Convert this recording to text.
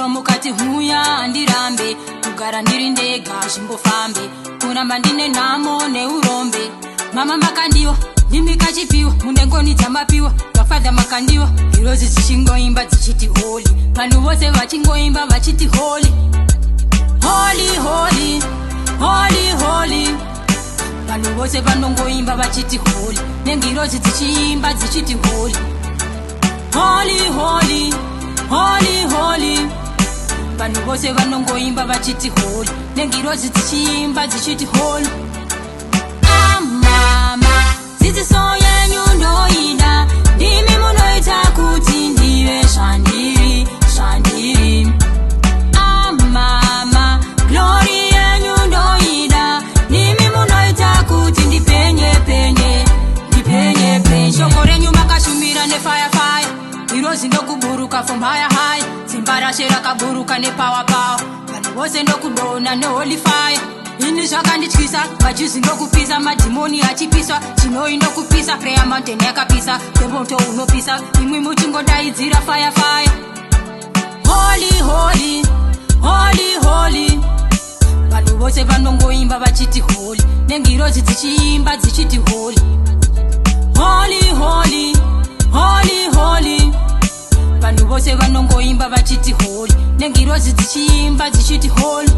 mukati huya andirambe kugara ndirindega zvimbofambe kuramba ndine nhamo neurombe mama makandiwa ndimika chipiwa mundengoni dzamapiwa vafadha makandiwa hirozi dzichingoimba dzichiti holi vanhu vose vachingoimba vachiti holi holi holi holi holi vanhu vose vanongoimba vachiti holi nengirozi dzichiimba dzichiti holi holi holi holi holi vanhu vose vanongoimba vachiti holi nengirozi dzichiimba dzichiti holi mama dzidziso yenyu ndoida ndimi munoita kuti ndive zvandiri zvandiri mama glori yenyu ndoida ndimi munoita kuti ndipenye penye ndipenye penye shoko renyu makashumira nefire hirozi ndokuburuka from higher high simba rashe rakaburuka nepower power vanhu vose ndokudona neholy fire ini zvakandityisa majuzi ndokupisa madhimoni achipiswa chinoi ndokupisa prayer mountain yakapisa temoto unopisa imwi muchingodaidzira fire fire holy holy holy holy vanhu vose vanongoimba vachiti holy nengirozi dzichiimba dzichiti holy holy holy holy holy vanhu vose vanongoimba vachiti holy nengirozi dzichiimba dzichiti holy